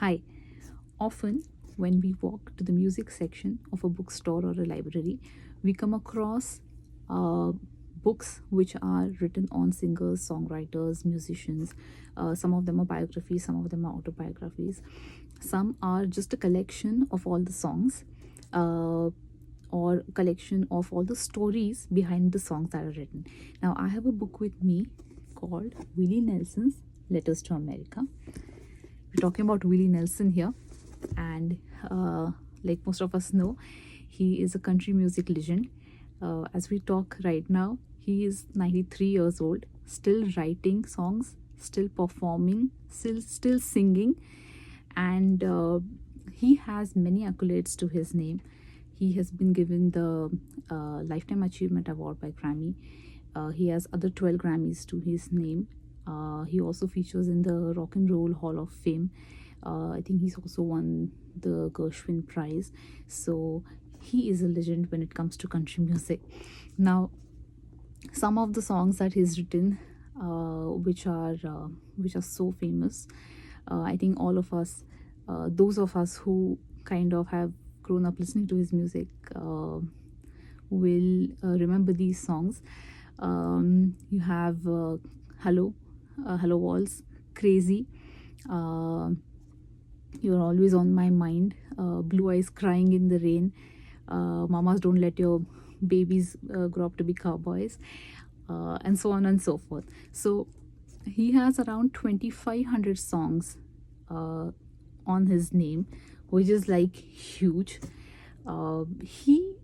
Hi. Often, when we walk to the music section of a bookstore or a library, we come across uh, books which are written on singers, songwriters, musicians. Some of them are biographies, some of them are autobiographies. Some are just a collection of all the songs uh, or collection of all the stories behind the songs that are written. Now, I have a book with me called Willie Nelson's Letters to America. We're talking about Willie Nelson here, and like most of us know, he is a country music legend. As we talk right now, he is 93 years old, still writing songs, still performing, still singing, and he has many accolades to his name. He has been given the Lifetime Achievement Award by Grammy. He has other 12 Grammys to his name. He also features in the Rock and Roll Hall of Fame. I think he's also won the Gershwin Prize. So he is a legend when it comes to country music. Now, some of the songs that he's written, which are so famous, I think all of us, those of us who kind of have grown up listening to his music, will remember these songs. You have Hello Walls, Crazy, uh, You're Always on My Mind, Blue Eyes Crying in the Rain, Mamas Don't Let Your Babies Grow Up to Be Cowboys, and so on and so forth. So he has around 2,500 songs on his name, which is like huge. He,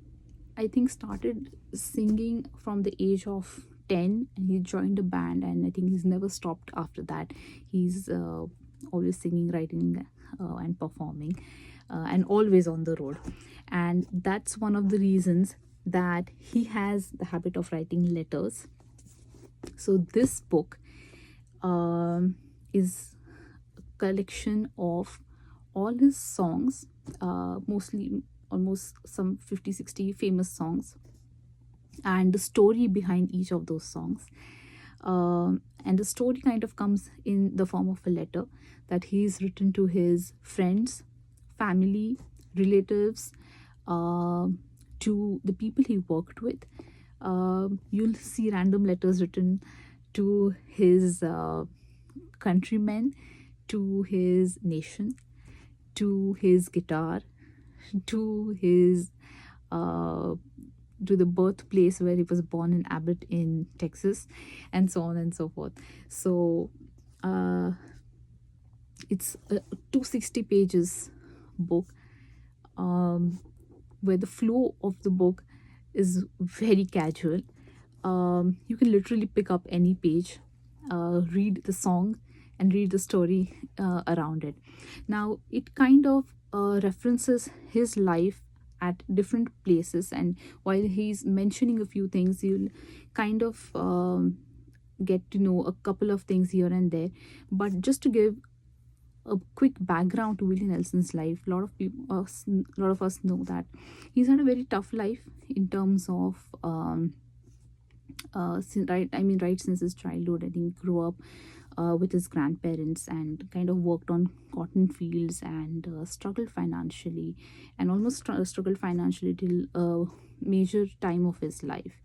I think, started singing from the age of 10, and he joined a band, and I think he's never stopped after that. He's always singing, writing, and performing, and always on the road. And that's one of the reasons that he has the habit of writing letters. So this book is a collection of all his songs, mostly almost some 50-60 famous songs, and the story behind each of those songs. And the story kind of comes in the form of a letter that he's written to his friends, family, relatives, uh, to the people he worked with. You'll see random letters written to his countrymen, to his nation, to his guitar, to his uh, to the birthplace where he was born in Abbott in Texas, and so on and so forth. So uh, it's a 260 pages book, where the flow of the book is very casual. You can literally pick up any page, read the song, and read the story around it. Now, it kind of references his life at different places, and while he's mentioning a few things, you'll kind of get to know a couple of things here and there. But just to give a quick background to Willie Nelson's life, a lot of us know that he's had a very tough life in terms of right since his childhood. I think he grew up with his grandparents and kind of worked on cotton fields and struggled financially, and almost struggled financially till a major time of his life.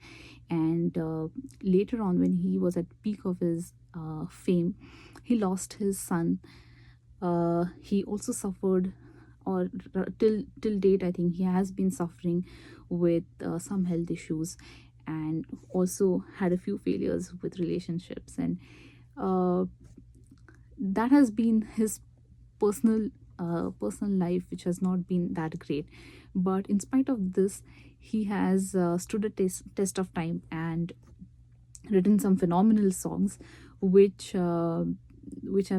And later on, when he was at peak of his fame, he lost his son. He also suffered, or till date, I think he has been suffering with some health issues, and also had a few failures with relationships, and uh, that has been his personal personal life, which has not been that great. But in spite of this, he has stood a test of time and written some phenomenal songs, which have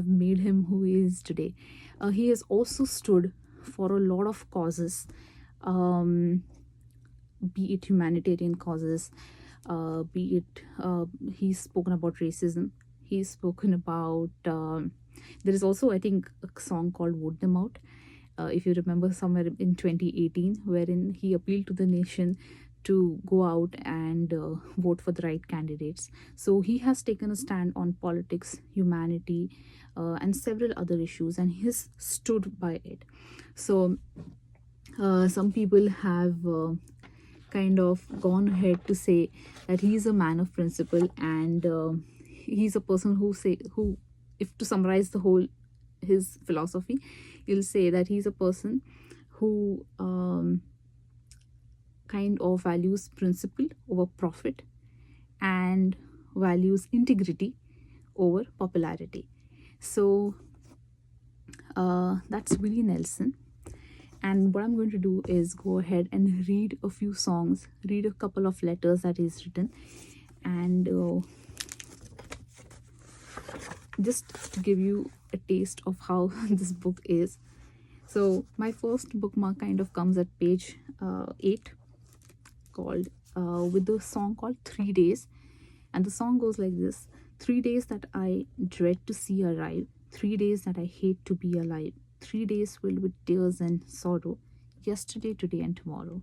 made him who he is today. He has also stood for a lot of causes, um, be it humanitarian causes, be it he's spoken about racism. He's spoken about there is also, I think, a song called Vote Them Out, if you remember, somewhere in 2018, wherein he appealed to the nation to go out and vote for the right candidates. So he has taken a stand on politics, humanity, and several other issues, and he's stood by it. So some people have kind of gone ahead to say that he's a man of principle, and he's a person who, if to summarize the whole his philosophy, you'll say that he's a person who kind of values principle over profit and values integrity over popularity. So that's Willie Nelson. And what I'm going to do is go ahead and read a few songs, read a couple of letters that he's written, and just to give you a taste of how this book is. So my first bookmark kind of comes at page 8, called with the song called 3 Days. And the song goes like this: 3 days that I dread to see arrive, 3 days that I hate to be alive, 3 days filled with tears and sorrow, yesterday, today, and tomorrow.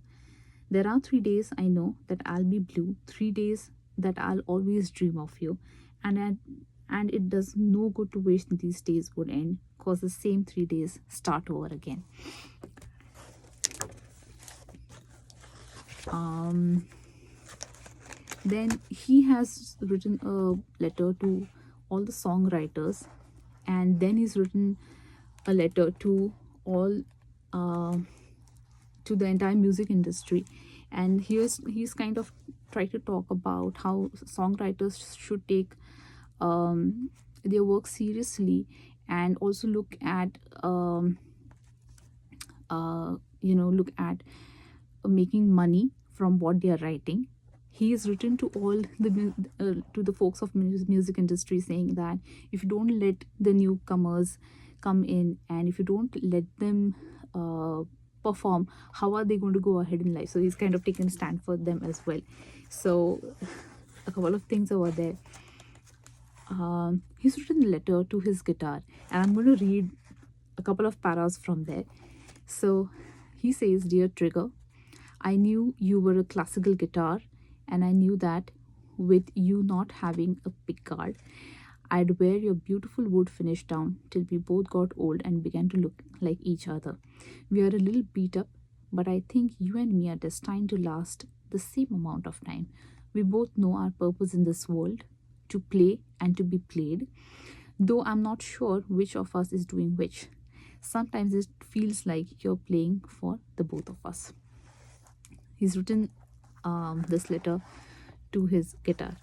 There are 3 days I know that I'll be blue, 3 days that I'll always dream of you, and it does no good to wish these days would end, cause the same 3 days start over again. Then he has written a letter to all the songwriters, and then he's written a letter to all to the entire music industry. And he's kind of tried to talk about how songwriters should take their work seriously, and also look at look at making money from what they are writing. He has written to all to the folks of music industry, saying that if you don't let the newcomers come in, and if you don't let them perform, how are they going to go ahead in life? So he's kind of taken a stand for them as well. So a couple of things over there. He's written a letter to his guitar, and I'm going to read a couple of paras from there. So he says, "Dear Trigger, I knew you were a classical guitar, and I knew that with you not having a pickguard, I'd wear your beautiful wood finish down till we both got old and began to look like each other. We are a little beat up, but I think you and me are destined to last the same amount of time. We both know our purpose in this world, to play and to be played, though I'm not sure which of us is doing which. Sometimes it feels like you're playing for the both of us." He's written this letter to his guitar.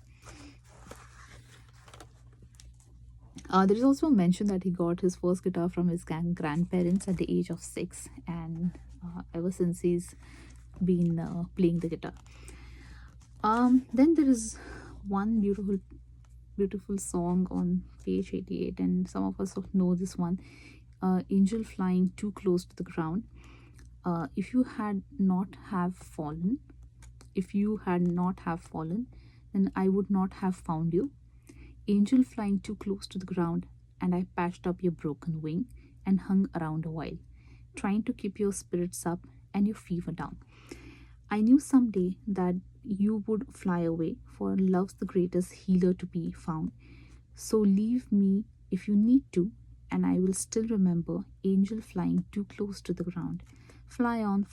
There is also a mention that he got his first guitar from his grandparents at the age of 6, and ever since he's been playing the guitar. Then there is one beautiful song on page 88, and some of us know this one, "Angel Flying Too Close to the Ground." If you had not have fallen, then I would not have found you. Angel flying too close to the ground, and I patched up your broken wing and hung around a while, trying to keep your spirits up and your fever down. I knew someday that you would fly away, for love's the greatest healer to be found. So leave me if you need to, and I will still remember, angel flying too close to the ground. Fly on,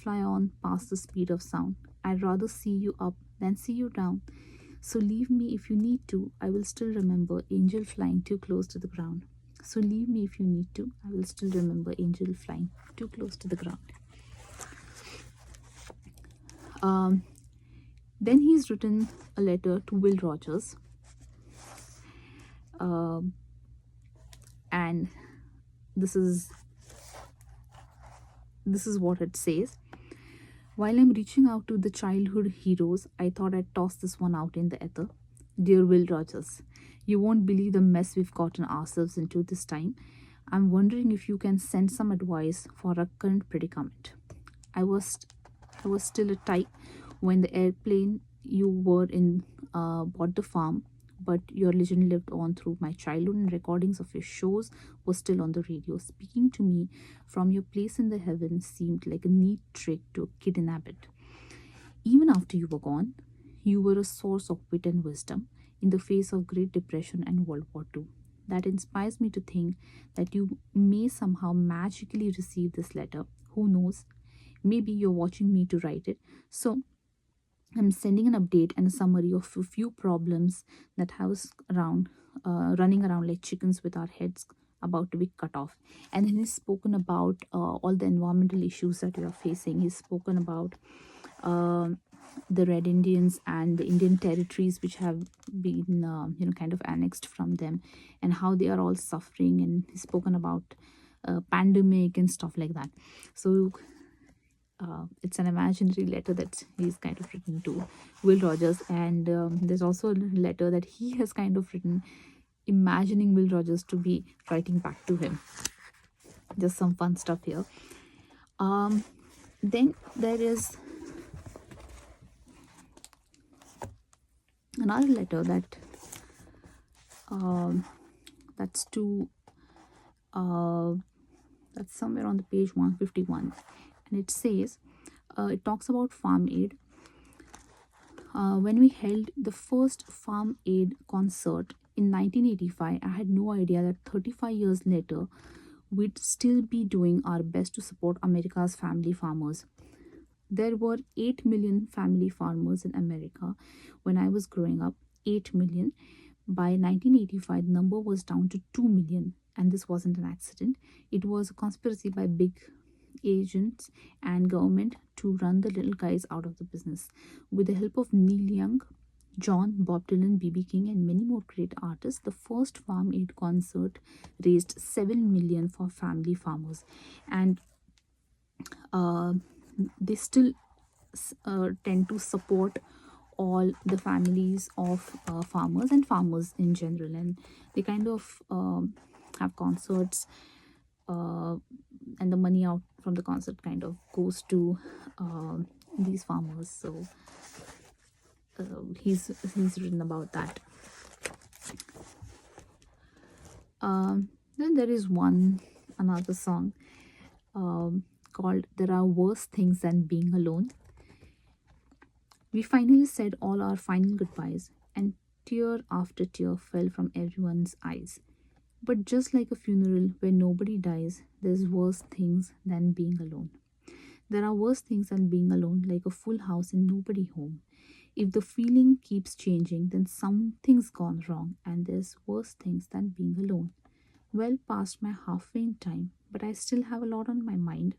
past the speed of sound. I'd rather see you up than see you down. So leave me if you need to, I will still remember, angel flying too close to the ground. So leave me if you need to, I will still remember, angel flying too close to the ground. Then he's written a letter to Will Rogers, and this is what it says. While I'm reaching out to the childhood heroes, I thought I'd toss this one out in the ether. Dear Will Rogers, you won't believe the mess we've gotten ourselves into this time. I'm wondering if you can send some advice for our current predicament. I was still a tyke when the airplane you were in bought the farm, but your legend lived on through my childhood, and recordings of your shows were still on the radio. Speaking to me from your place in the heavens seemed like a neat trick to a kid in habit. Even after you were gone, you were a source of wit and wisdom in the face of Great Depression and World War II. That inspires me to think that you may somehow magically receive this letter. Who knows? Maybe you're watching me to write it. So I'm sending an update and a summary of a few problems that have us around, running around like chickens with our heads about to be cut off. And then he's spoken about all the environmental issues that we are facing. He's spoken about um the Red Indians and the Indian territories which have been, kind of annexed from them, and how they are all suffering. And he's spoken about pandemic and stuff like that. So it's an imaginary letter that he's kind of written to Will Rogers, and there's also a letter that he has kind of written, imagining Will Rogers to be writing back to him. Just some fun stuff here. Then there is another letter that's to that's somewhere on the page 151, and it says, it talks about farm aid. When we held the first farm aid concert in 1985, I had no idea that 35 years later we'd still be doing our best to support America's family farmers. There were 8 million family farmers in America when I was growing up. 8 million. By 1985, the number was down to 2 million, and this wasn't an accident. It was a conspiracy by big agents and government to run the little guys out of the business. With the help of Neil Young, John, Bob Dylan, B.B. King, and many more great artists, the first Farm Aid concert raised 7 million for family farmers, and they still tend to support all the families of farmers and farmers in general, and they kind of have concerts, and the money out from the concert kind of goes to these farmers. So he's written about that. Then there is another song called "There Are Worse Things Than Being Alone." We finally said all our final goodbyes, and tear after tear fell from everyone's eyes. But just like a funeral where nobody dies, there's worse things than being alone. There are worse things than being alone, like a full house and nobody home. If the feeling keeps changing, then something's gone wrong, and there's worse things than being alone. Well past my halfway in time, but I still have a lot on my mind.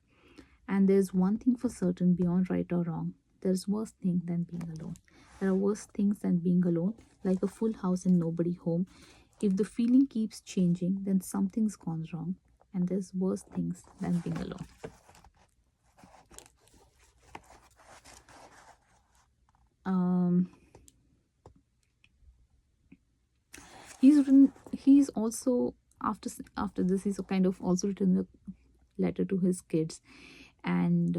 And there's one thing for certain beyond right or wrong. There's worse thing than being alone. There are worse things than being alone, like a full house and nobody home. If the feeling keeps changing, then something's gone wrong, and there's worse things than being alone. He's also, after this, he's kind of also written a letter to his kids, and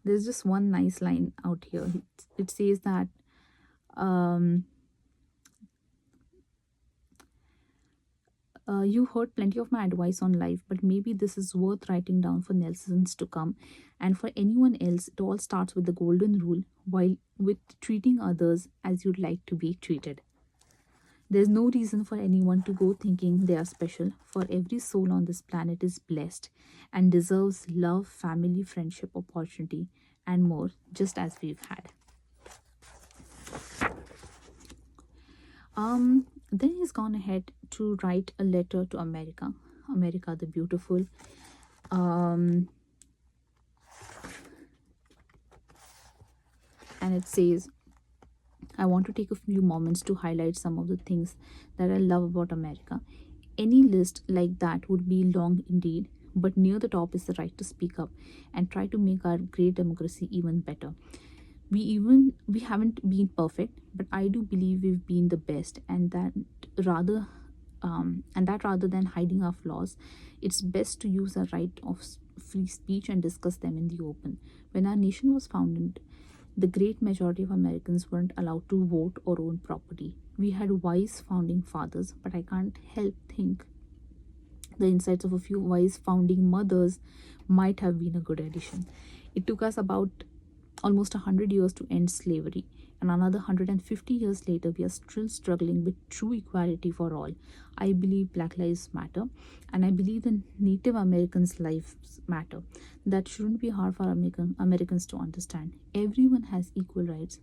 there's just one nice line out here. It says that you heard plenty of my advice on life, but maybe this is worth writing down for Nelsons to come, and for anyone else. It all starts with the golden rule, while with treating others as you'd like to be treated. There's no reason for anyone to go thinking they are special, for every soul on this planet is blessed and deserves love, family, friendship, opportunity, and more, just as we've had. Then he's gone ahead to write a letter to America the beautiful. And it says, I want to take a few moments to highlight some of the things that I love about America. Any list like that would be long indeed, but near the top is the right to speak up and try to make our great democracy even better. We haven't been perfect, but I do believe we've been the best, and that rather than hiding our flaws, it's best to use our right of free speech and discuss them in the open. When our nation was founded, the great majority of Americans weren't allowed to vote or own property. We had wise founding fathers, but I can't help think the insights of a few wise founding mothers might have been a good addition. It took us about almost 100 years to end slavery, and another 150 years later, we are still struggling with true equality for all. I believe Black Lives Matter, and I believe the Native Americans' lives matter. That shouldn't be hard for Americans to understand. Everyone has equal rights,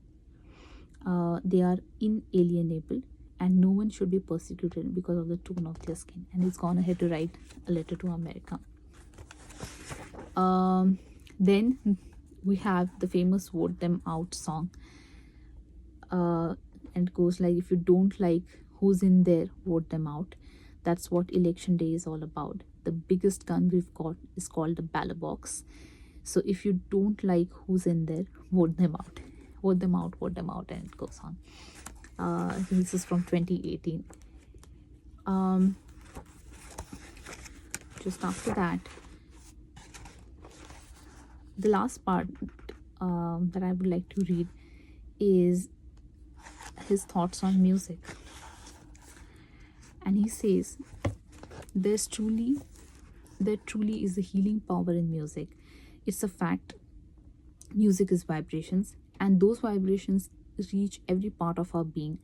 they are inalienable, and no one should be persecuted because of the tone of their skin. And he's gone ahead to write a letter to America. Then we have the famous Vote Them Out song, and it goes like, if you don't like who's in there, vote them out. That's what election day is all about. The biggest gun we've got is called the ballot box. So if you don't like who's in there, vote them out. Vote them out, vote them out, and it goes on. I think this is from 2018. Just after that, the last part that I would like to read is his thoughts on music. And he says, there truly is a healing power in music. It's a fact. Music is vibrations, and those vibrations reach every part of our being.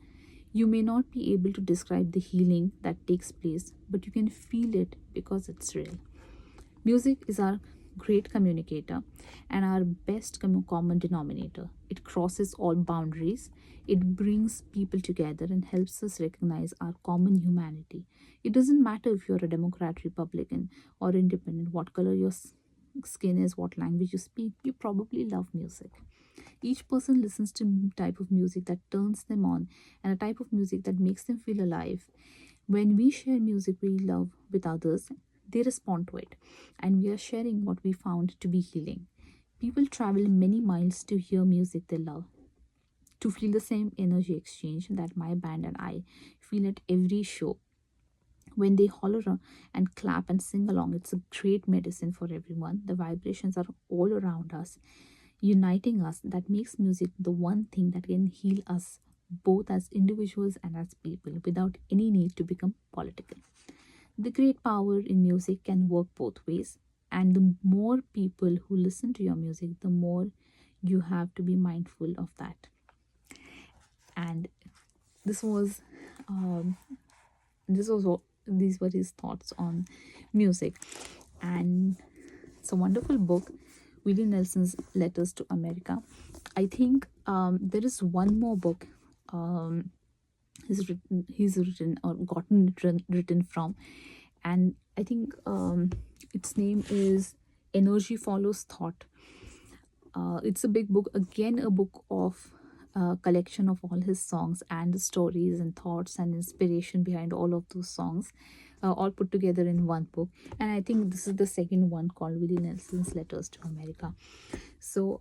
You may not be able to describe the healing that takes place, but you can feel it because it's real. Music is our great communicator and our best common denominator. It crosses all boundaries. It brings people together and helps us recognize our common humanity. It doesn't matter if you're a Democrat, Republican, or independent, what color your skin is, what language you speak, you probably love music. Each person listens to a type of music that turns them on and a type of music that makes them feel alive. When we share music we love with others, they respond to it, and we are sharing what we found to be healing. People travel many miles to hear music they love, to feel the same energy exchange that my band and I feel at every show. When they holler and clap and sing along, it's a great medicine for everyone. The vibrations are all around us, uniting us. That makes music the one thing that can heal us both as individuals and as people without any need to become political. The great power in music can work both ways, and the more people who listen to your music, the more you have to be mindful of that. And this was what these were his thoughts on music. And it's a wonderful book, Willie Nelson's Letters to America. I think there is one more book he's written or gotten written from, and I think its name is Energy Follows Thought. It's a big book, again a book of collection of all his songs and the stories and thoughts and inspiration behind all of those songs, all put together in one book. And I think this is the second one, called Willie Nelson's Letters to America. So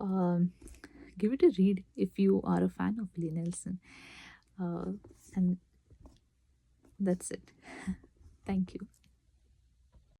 give it a read if you are a fan of Willie Nelson. And that's it. Thank you.